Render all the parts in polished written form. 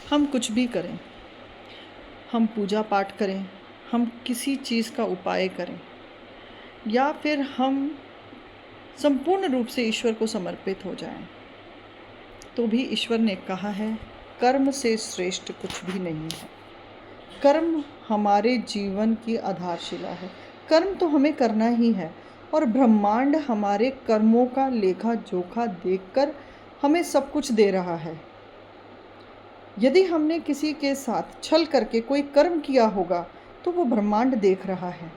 हम कुछ भी करें, हम पूजा पाठ करें, हम किसी चीज़ का उपाय करें या फिर हम संपूर्ण रूप से ईश्वर को समर्पित हो जाएं, तो भी ईश्वर ने कहा है कर्म से श्रेष्ठ कुछ भी नहीं है। कर्म हमारे जीवन की आधारशिला है। कर्म तो हमें करना ही है और ब्रह्मांड हमारे कर्मों का लेखा जोखा देखकर हमें सब कुछ दे रहा है। यदि हमने किसी के साथ छल करके कोई कर्म किया होगा तो वो ब्रह्मांड देख रहा है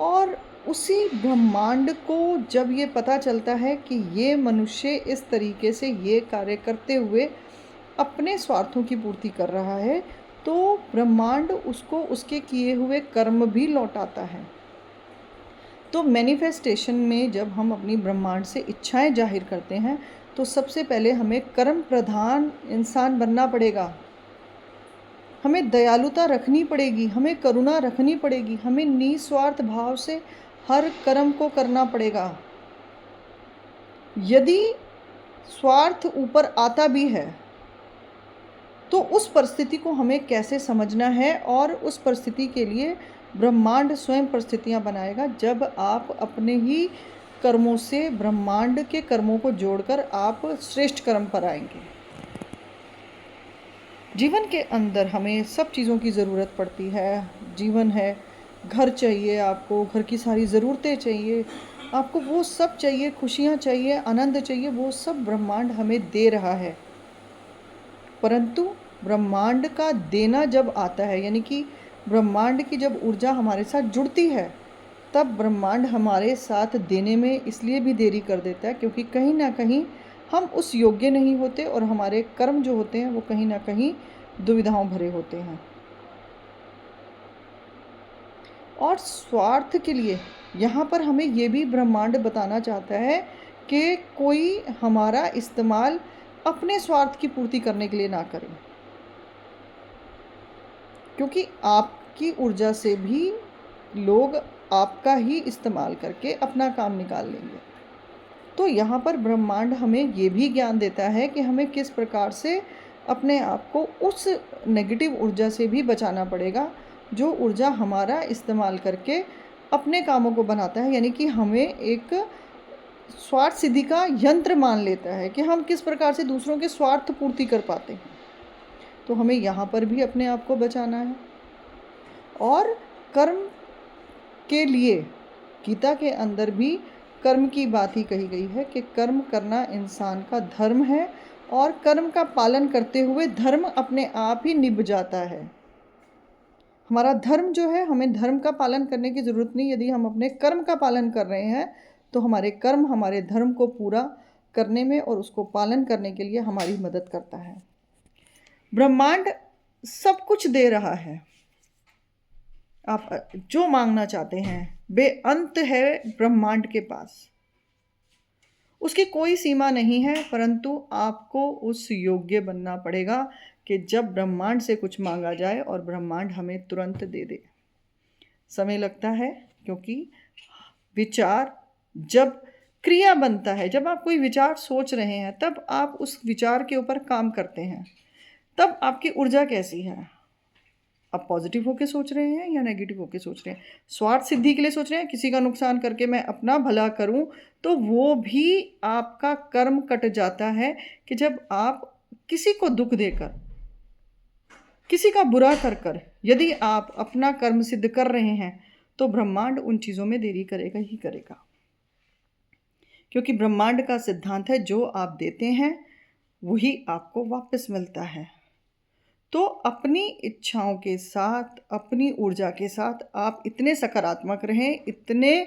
और उसी ब्रह्मांड को जब ये पता चलता है कि ये मनुष्य इस तरीके से ये कार्य करते हुए अपने स्वार्थों की पूर्ति कर रहा है, तो ब्रह्मांड उसको उसके किए हुए कर्म भी लौटाता है। तो मैनिफेस्टेशन में जब हम अपनी ब्रह्मांड से इच्छाएं जाहिर करते हैं तो सबसे पहले हमें कर्म प्रधान इंसान बनना पड़ेगा। हमें दयालुता रखनी पड़ेगी, हमें करुणा रखनी पड़ेगी, हमें निस्वार्थ भाव से हर कर्म को करना पड़ेगा। यदि स्वार्थ ऊपर आता भी है तो उस परिस्थिति को हमें कैसे समझना है और उस परिस्थिति के लिए ब्रह्मांड स्वयं परिस्थितियां बनाएगा। जब आप अपने ही कर्मों से ब्रह्मांड के कर्मों को जोड़कर आप श्रेष्ठ कर्म पर आएंगे। जीवन के अंदर हमें सब चीज़ों की ज़रूरत पड़ती है। जीवन है, घर चाहिए आपको, घर की सारी ज़रूरतें चाहिए आपको, वो सब चाहिए, खुशियाँ चाहिए, आनंद चाहिए, वो सब ब्रह्मांड हमें दे रहा है। परंतु ब्रह्मांड का देना जब आता है, यानी कि ब्रह्मांड की जब ऊर्जा हमारे साथ जुड़ती है, तब ब्रह्मांड हमारे साथ देने में इसलिए भी देरी कर देता है क्योंकि कहीं ना कहीं हम उस योग्य नहीं होते और हमारे कर्म जो होते हैं वो कहीं ना कहीं दुविधाओं भरे होते हैं। और स्वार्थ के लिए यहाँ पर हमें ये भी ब्रह्मांड बताना चाहता है कि कोई हमारा इस्तेमाल अपने स्वार्थ की पूर्ति करने के लिए ना करे, क्योंकि आपकी ऊर्जा से भी लोग आपका ही इस्तेमाल करके अपना काम निकाल लेंगे। तो यहाँ पर ब्रह्मांड हमें ये भी ज्ञान देता है कि हमें किस प्रकार से अपने आप को उस नेगेटिव ऊर्जा से भी बचाना पड़ेगा जो ऊर्जा हमारा इस्तेमाल करके अपने कामों को बनाता है, यानी कि हमें एक स्वार्थ सिद्धि का यंत्र मान लेता है कि हम किस प्रकार से दूसरों के स्वार्थ पूर्ति कर पाते हैं। तो हमें यहाँ पर भी अपने आप को बचाना है। और कर्म के लिए गीता के अंदर भी कर्म की बात ही कही गई है कि कर्म करना इंसान का धर्म है और कर्म का पालन करते हुए धर्म अपने आप ही निभ जाता है। हमारा धर्म जो है, हमें धर्म का पालन करने की ज़रूरत नहीं। यदि हम अपने कर्म का पालन कर रहे हैं तो हमारे कर्म हमारे धर्म को पूरा करने में और उसको पालन करने के लिए हमारी मदद करता है। ब्रह्मांड सब कुछ दे रहा है, आप जो मांगना चाहते हैं बेअंत है ब्रह्मांड के पास, उसकी कोई सीमा नहीं है। परंतु आपको उस योग्य बनना पड़ेगा कि जब ब्रह्मांड से कुछ मांगा जाए और ब्रह्मांड हमें तुरंत दे दे। समय लगता है क्योंकि विचार जब क्रिया बनता है, जब आप कोई विचार सोच रहे हैं तब आप उस विचार के ऊपर काम करते हैं, तब आपकी ऊर्जा कैसी है, आप पॉजिटिव होके सोच रहे हैं या नेगेटिव होके सोच रहे हैं, स्वार्थ सिद्धि के लिए सोच रहे हैं, किसी का नुकसान करके मैं अपना भला करूं, तो वो भी आपका कर्म कट जाता है कि जब आप किसी को दुख देकर, किसी का बुरा कर कर यदि आप अपना कर्म सिद्ध कर रहे हैं तो ब्रह्मांड उन चीज़ों में देरी करेगा ही करेगा। क्योंकि ब्रह्मांड का सिद्धांत है जो आप देते हैं वही आपको वापस मिलता है। तो अपनी इच्छाओं के साथ, अपनी ऊर्जा के साथ आप इतने सकारात्मक रहें, इतने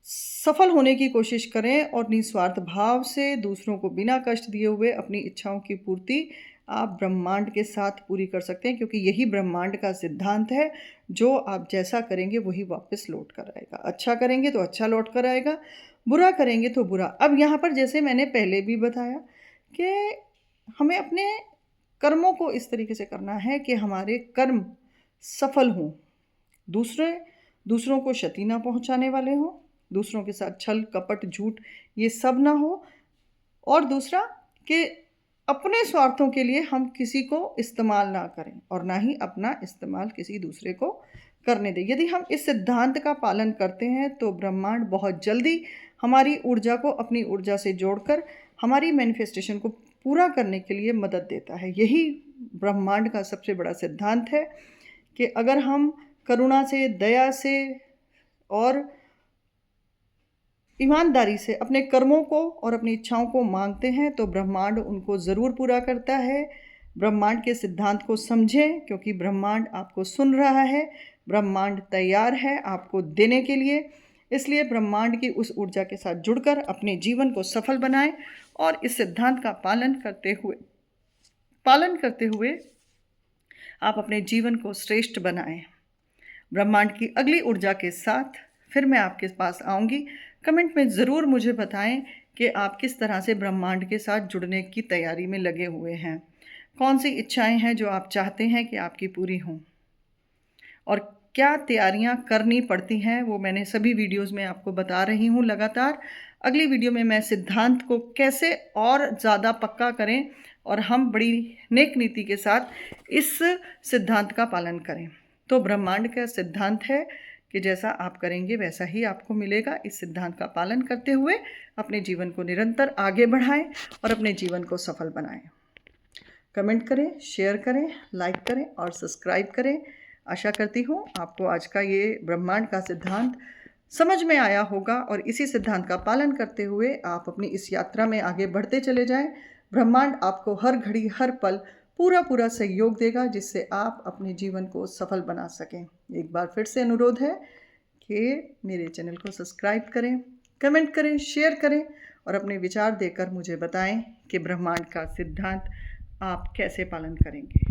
सफल होने की कोशिश करें और निस्वार्थ भाव से दूसरों को बिना कष्ट दिए हुए अपनी इच्छाओं की पूर्ति आप ब्रह्मांड के साथ पूरी कर सकते हैं, क्योंकि यही ब्रह्मांड का सिद्धांत है। जो आप जैसा करेंगे वही वापस लौट कर आएगा। अच्छा करेंगे तो अच्छा लौट कर आएगा, बुरा करेंगे तो बुरा। अब यहाँ पर जैसे मैंने पहले भी बताया कि हमें अपने कर्मों को इस तरीके से करना है कि हमारे कर्म सफल हों, दूसरों को क्षति ना पहुंचाने वाले हों, दूसरों के साथ छल कपट झूठ ये सब ना हो। और दूसरा कि अपने स्वार्थों के लिए हम किसी को इस्तेमाल ना करें और ना ही अपना इस्तेमाल किसी दूसरे को करने दें। यदि हम इस सिद्धांत का पालन करते हैं तो ब्रह्मांड बहुत जल्दी हमारी ऊर्जा को अपनी ऊर्जा से जोड़कर हमारी मैनिफेस्टेशन को पूरा करने के लिए मदद देता है। यही ब्रह्मांड का सबसे बड़ा सिद्धांत है कि अगर हम करुणा से, दया से और ईमानदारी से अपने कर्मों को और अपनी इच्छाओं को मांगते हैं तो ब्रह्मांड उनको ज़रूर पूरा करता है। ब्रह्मांड के सिद्धांत को समझें, क्योंकि ब्रह्मांड आपको सुन रहा है, ब्रह्मांड तैयार है आपको देने के लिए। इसलिए ब्रह्मांड की उस ऊर्जा के साथ जुड़कर अपने जीवन को सफल बनाएं और इस सिद्धांत का पालन करते हुए आप अपने जीवन को श्रेष्ठ बनाएं। ब्रह्मांड की अगली ऊर्जा के साथ फिर मैं आपके पास आऊँगी। कमेंट में ज़रूर मुझे बताएं कि आप किस तरह से ब्रह्मांड के साथ जुड़ने की तैयारी में लगे हुए हैं। कौन सी इच्छाएं हैं जो आप चाहते हैं कि आपकी पूरी हों और क्या तैयारियां करनी पड़ती हैं, वो मैंने सभी वीडियोस में आपको बता रही हूँ लगातार। अगली वीडियो में मैं सिद्धांत को कैसे और ज़्यादा पक्का करें और हम बड़ी नेक नीति के साथ इस सिद्धांत का पालन करें। तो ब्रह्मांड का सिद्धांत है कि जैसा आप करेंगे वैसा ही आपको मिलेगा। इस सिद्धांत का पालन करते हुए अपने जीवन को निरंतर आगे बढ़ाएं और अपने जीवन को सफल बनाएं। कमेंट करें, शेयर करें, लाइक करें और सब्सक्राइब करें। आशा करती हूँ आपको आज का ये ब्रह्मांड का सिद्धांत समझ में आया होगा और इसी सिद्धांत का पालन करते हुए आप अपनी इस यात्रा में आगे बढ़ते चले जाएं। ब्रह्मांड आपको हर घड़ी हर पल पूरा सहयोग देगा, जिससे आप अपने जीवन को सफल बना सकें। एक बार फिर से अनुरोध है कि मेरे चैनल को सब्सक्राइब करें, कमेंट करें, शेयर करें और अपने विचार देकर मुझे बताएं कि ब्रह्मांड का सिद्धांत आप कैसे पालन करेंगे।